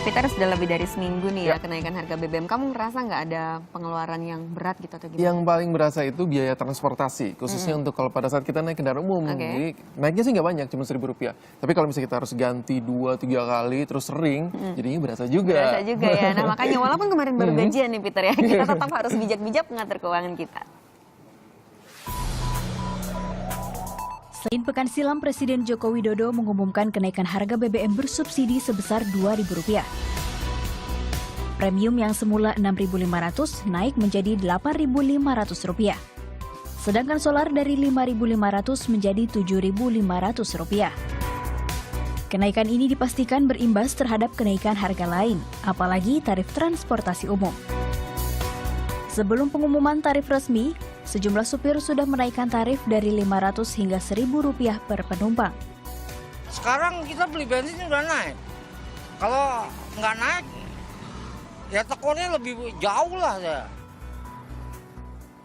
Peter, sudah lebih dari seminggu nih ya Ya. kenaikan harga BBM. Kamu ngerasa nggak ada pengeluaran yang berat gitu atau gimana? Yang paling berasa itu biaya transportasi, khususnya untuk kalau pada saat kita naik kendaraan umum. Oke. Jadi naiknya sih nggak banyak, cuma Rp1.000. Tapi kalau misalnya kita harus ganti 2-3 kali, terus sering, jadinya berasa juga. Berasa juga ya. Nah makanya walaupun kemarin baru gajian nih Peter ya, kita tetap harus bijak-bijak mengatur keuangan kita. Selain pekan silam, Presiden Joko Widodo mengumumkan kenaikan harga BBM bersubsidi sebesar Rp2.000. Premium yang semula Rp6.500 naik menjadi Rp8.500. Sedangkan solar dari Rp5.500 menjadi Rp7.500. Kenaikan ini dipastikan berimbas terhadap kenaikan harga lain, apalagi tarif transportasi umum. Sebelum pengumuman tarif resmi, sejumlah supir sudah menaikkan tarif dari Rp500 hingga Rp1.000 per penumpang. Sekarang kita beli bensin udah naik. Kalau nggak naik, ya tekornya lebih jauh lah ya.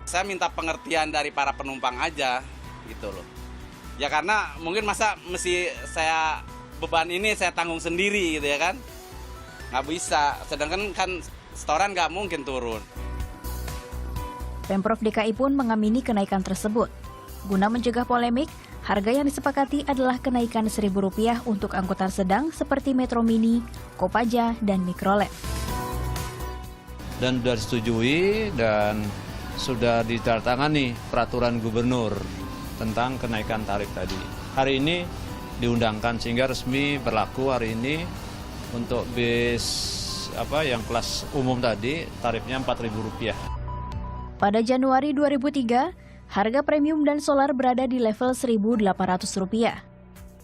Saya minta pengertian dari para penumpang aja gitu loh. Ya karena mungkin masa mesti saya beban ini saya tanggung sendiri gitu ya kan. Nggak bisa, sedangkan kan setoran nggak mungkin turun. Pemprov DKI pun mengamini kenaikan tersebut. Guna mencegah polemik, harga yang disepakati adalah kenaikan Rp1.000 untuk angkutan sedang seperti Metro Mini, Kopaja, dan Mikrolet. Dan sudah disetujui dan sudah ditandatangani peraturan gubernur tentang kenaikan tarif tadi. Hari ini diundangkan sehingga resmi berlaku hari ini untuk bis yang kelas umum tadi tarifnya Rp4.000. Pada Januari 2003, harga premium dan solar berada di level Rp1.800.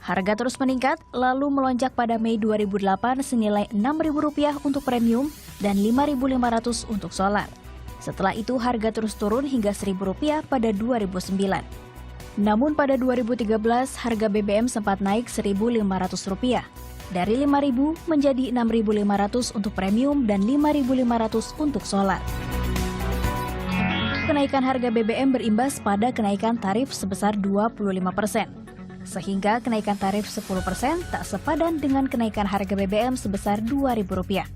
Harga terus meningkat, lalu melonjak pada Mei 2008 senilai Rp6.000 untuk premium dan Rp5.500 untuk solar. Setelah itu harga terus turun hingga Rp1.000 pada 2009. Namun pada 2013 harga BBM sempat naik Rp1.500. Dari Rp5.000 menjadi Rp6.500 untuk premium dan Rp5.500 untuk solar. Kenaikan harga BBM berimbas pada kenaikan tarif sebesar 25%. Sehingga kenaikan tarif 10% tak sepadan dengan kenaikan harga BBM sebesar Rp2.000.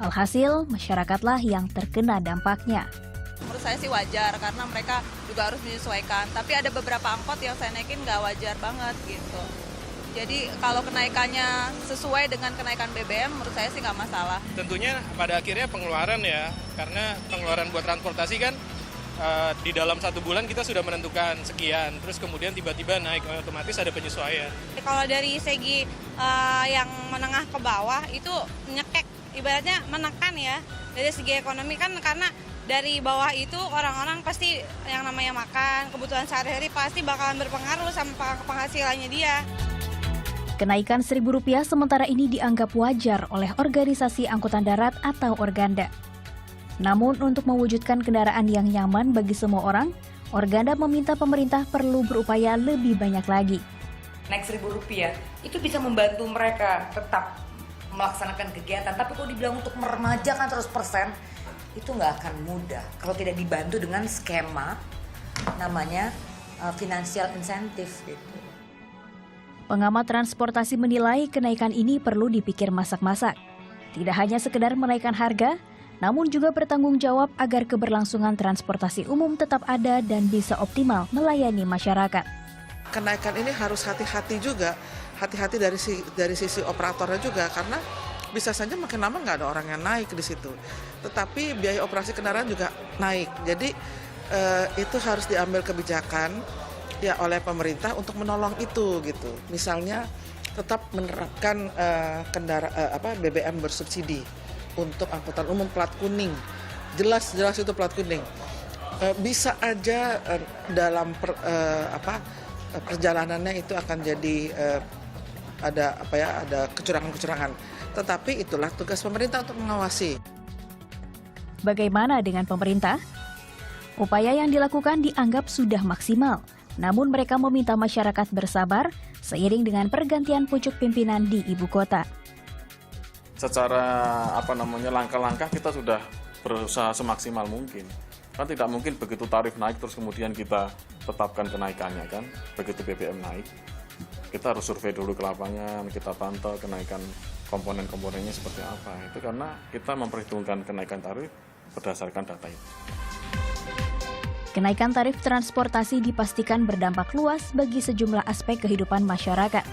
Alhasil, masyarakatlah yang terkena dampaknya. Menurut saya sih wajar karena mereka juga harus menyesuaikan. Tapi ada beberapa angkot yang saya naikin nggak wajar banget gitu. Jadi kalau kenaikannya sesuai dengan kenaikan BBM, menurut saya sih nggak masalah. Tentunya pada akhirnya pengeluaran ya, karena pengeluaran buat transportasi kan di dalam 1 bulan kita sudah menentukan sekian, terus kemudian tiba-tiba naik, otomatis ada penyesuaian. Kalau dari segi yang menengah ke bawah itu nyekek, ibaratnya menekan ya, dari segi ekonomi kan karena dari bawah itu orang-orang pasti yang namanya makan, kebutuhan sehari-hari pasti bakalan berpengaruh sama penghasilannya dia. Kenaikan Rp1.000 sementara ini dianggap wajar oleh organisasi angkutan darat atau Organda. Namun untuk mewujudkan kendaraan yang nyaman bagi semua orang, Organda meminta pemerintah perlu berupaya lebih banyak lagi. Naik Rp1.000 itu bisa membantu mereka tetap melaksanakan kegiatan, tapi kalau dibilang untuk meremajakan 100%, itu nggak akan mudah kalau tidak dibantu dengan skema namanya financial incentive gitu. Pengamat transportasi menilai kenaikan ini perlu dipikir masak-masak. Tidak hanya sekedar menaikkan harga, namun juga bertanggung jawab agar keberlangsungan transportasi umum tetap ada dan bisa optimal melayani masyarakat. Kenaikan ini harus hati-hati juga, hati-hati dari sisi operatornya juga, karena bisa saja makin lama nggak ada orang yang naik di situ. Tetapi biaya operasi kendaraan juga naik, jadi itu harus diambil kebijakan ya oleh pemerintah untuk menolong itu gitu. Misalnya tetap menerapkan BBM bersubsidi untuk angkutan umum plat kuning, jelas itu plat kuning. Bisa aja dalam perjalanannya itu akan jadi ada kecurangan-kecurangan. Tetapi itulah tugas pemerintah untuk mengawasi. Bagaimana dengan pemerintah? Upaya yang dilakukan dianggap sudah maksimal, namun mereka meminta masyarakat bersabar seiring dengan pergantian pucuk pimpinan di ibu kota. Secara langkah-langkah kita sudah berusaha semaksimal mungkin. Kan tidak mungkin begitu tarif naik terus kemudian kita tetapkan kenaikannya kan, begitu BBM naik. Kita harus survei dulu ke lapangan, kita pantau kenaikan komponen-komponennya seperti apa. Itu karena kita memperhitungkan kenaikan tarif berdasarkan data itu. Kenaikan tarif transportasi dipastikan berdampak luas bagi sejumlah aspek kehidupan masyarakat.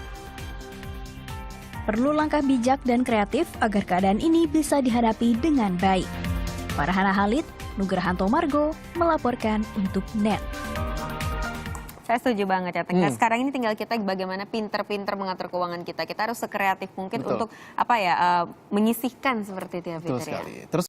Perlu langkah bijak dan kreatif agar keadaan ini bisa dihadapi dengan baik. Farhana Halid, Nugrahanto Margo, melaporkan untuk NET. Saya setuju banget ya, Tengah. Sekarang ini tinggal kita bagaimana pinter-pinter mengatur keuangan kita. Kita harus sekreatif mungkin Betul. untuk menyisihkan seperti itu ya, Betul Fitri ya. sekali. Terus